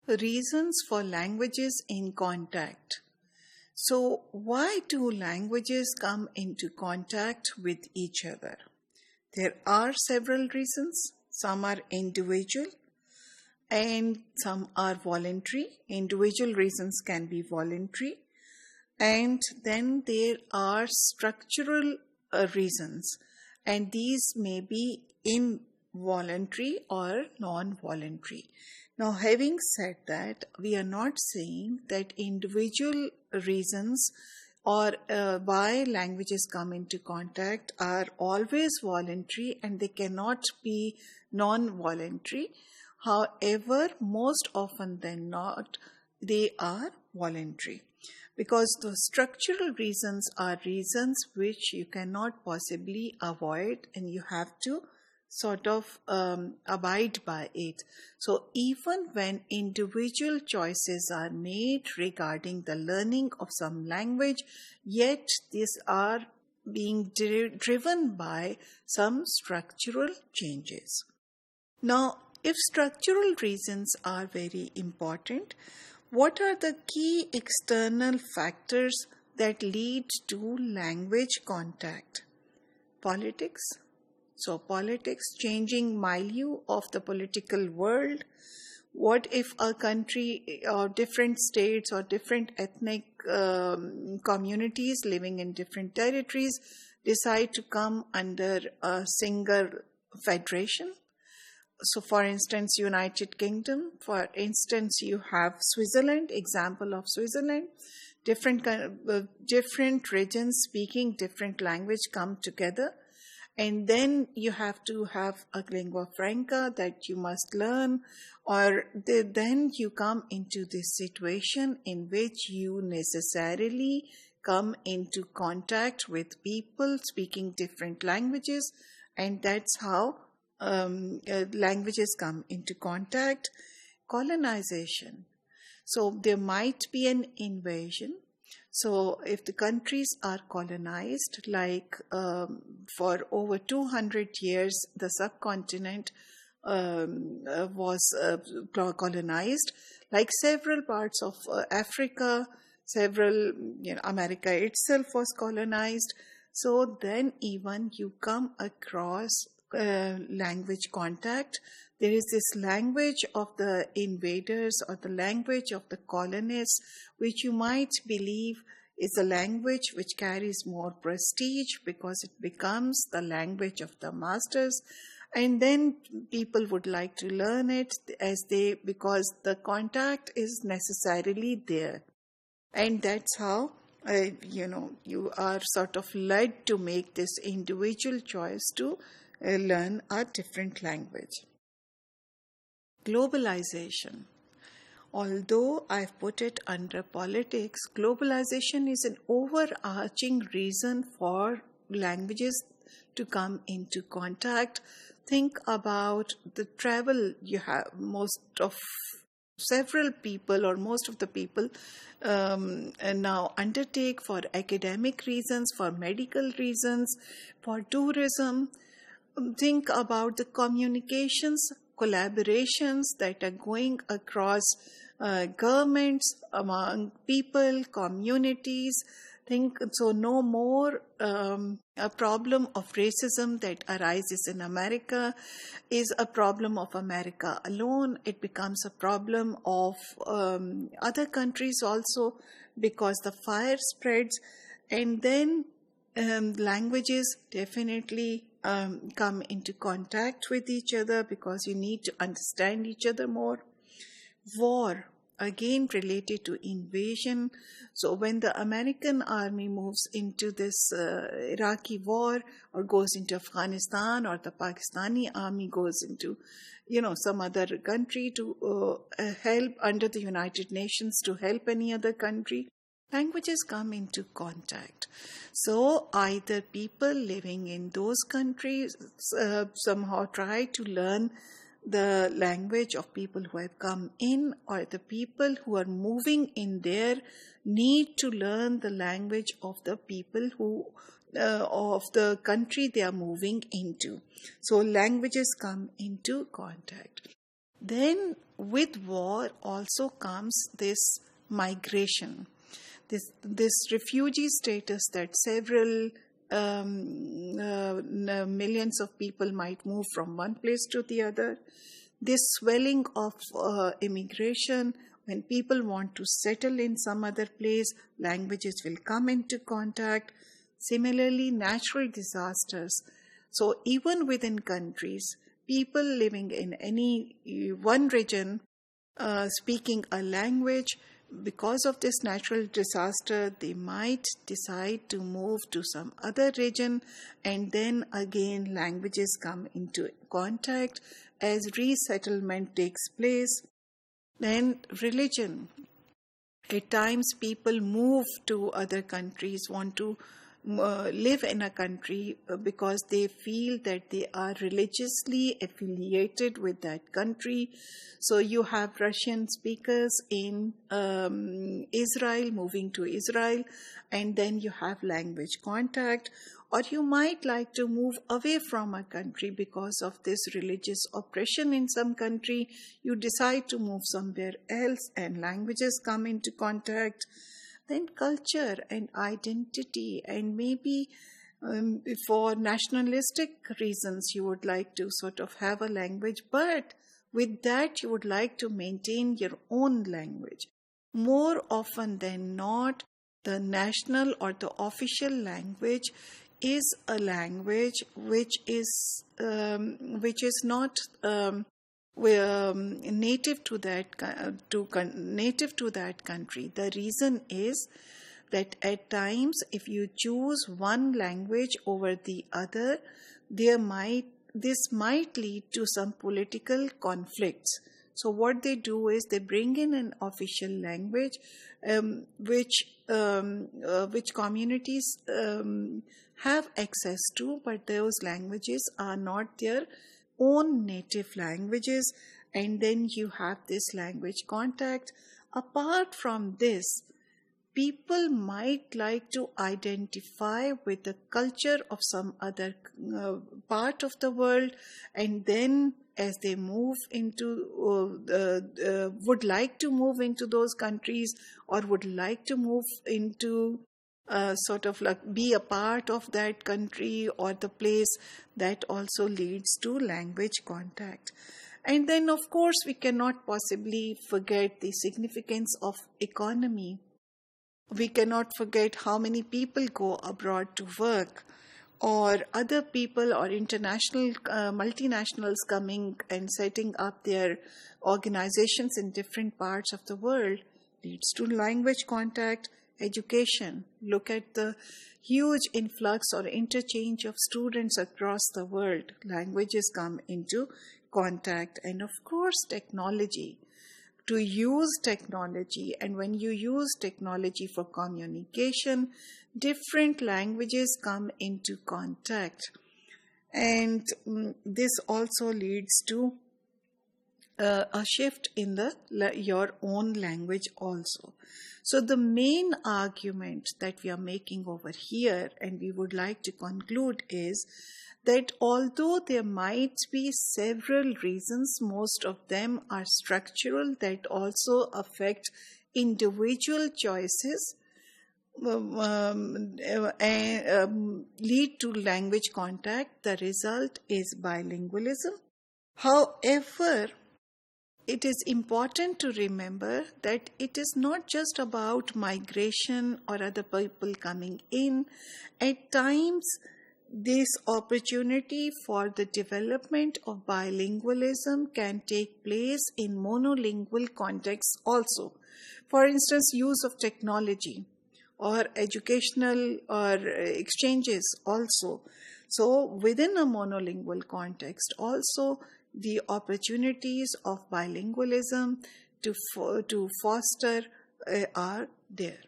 Reasons for languages in contact. So, why do languages come into contact with each other? There are several reasons. Some are individual and some are voluntary. Individual reasons can be voluntary. And then there are structural reasons, and these may be involuntary or non-voluntary. Now, having said that, we are not saying that individual reasons or why languages come into contact are always voluntary and they cannot be non-voluntary. However, most often than not, they are voluntary. Because the structural reasons are reasons which you cannot possibly avoid and you have to sort of abide by it. So even when individual choices are made regarding the learning of some language, yet these are being driven by some structural changes. Now, if structural reasons are very important, what are the key external factors that lead to language contact? Politics. So politics, changing milieu of the political world. What if a country or different states or different ethnic communities living in different territories decide to come under a single federation? So, for instance, United Kingdom, for instance, you have Switzerland, example of Switzerland, different regions speaking different language come together. And then you have to have a lingua franca that you must learn, or then you come into this situation in which you necessarily come into contact with people speaking different languages, and that's how languages come into contact. Colonization. So there might be an invasion. So if the countries are colonized, like for over 200 years, the subcontinent was colonized, like several parts of Africa, America itself was colonized. So then even you come across language contact. There is this language of the invaders or the language of the colonists, which you might believe is a language which carries more prestige because it becomes the language of the masters. And then people would like to learn it because the contact is necessarily there. And that's how you are sort of led to make this individual choice to learn a different language. Globalization. Although I've put it under politics, globalization is an overarching reason for languages to come into contact. Think about the travel you have. Several people or most of the people now undertake for academic reasons, for medical reasons, for tourism. Think about the communications, collaborations that are going across governments, among people, communities. So no more a problem of racism that arises in America is a problem of America alone. It becomes a problem of other countries also because the fire spreads. And then languages definitely come into contact with each other because you need to understand each other more. War, again related to invasion. So when the American army moves into this Iraqi war or goes into Afghanistan, or the Pakistani army goes into some other country to help under the United Nations to help any other country, languages come into contact. So either people living in those countries somehow try to learn the language of people who have come in, or the people who are moving in there need to learn the language of the people of the country they are moving into. So languages come into contact. Then with war also comes this migration, this refugee status that several millions of people might move from one place to the other. This swelling of immigration, when people want to settle in some other place, languages will come into contact. Similarly, natural disasters. So even within countries, people living in any one region speaking a language, because of this natural disaster, they might decide to move to some other region, and then again languages come into contact as resettlement takes place. Then religion. At times, people move to other countries, want to live in a country because they feel that they are religiously affiliated with that country. So you have Russian speakers in Israel moving to Israel, and then you have language contact. Or you might like to move away from a country because of this religious oppression in some country. You decide to move somewhere else, and languages come into contact. Then culture and identity, and maybe for nationalistic reasons you would like to sort of have a language, but with that you would like to maintain your own language. More often than not, the national or the official language is a language which is not native to that country. The reason is that at times, if you choose one language over the other, this might lead to some political conflicts. So what they do is they bring in an official language, which communities have access to, but those languages are not their own native languages, and then you have this language contact. Apart from this, people might like to identify with the culture of some other part of the world, and then as they move into would like to move into those countries, or would like to move into sort of like be a part of that country or the place, that also leads to language contact. And then of course we cannot possibly forget the significance of economy. We cannot forget how many people go abroad to work, or other people or international multinationals coming and setting up their organizations in different parts of the world, leads to language contact. Education. Look at the huge influx or interchange of students across the world. Languages come into contact. And of course, technology. To use technology, and when you use technology for communication, different languages come into contact. And this also leads to a shift in your own language also. So the main argument that we are making over here, and we would like to conclude, is that although there might be several reasons, most of them are structural, that also affect individual choices, lead to language contact. The result is bilingualism. However, it is important to remember that it is not just about migration or other people coming in. At times, this opportunity for the development of bilingualism can take place in monolingual contexts also. For instance, use of technology or educational or exchanges also. So within a monolingual context also, the opportunities of bilingualism to foster are there.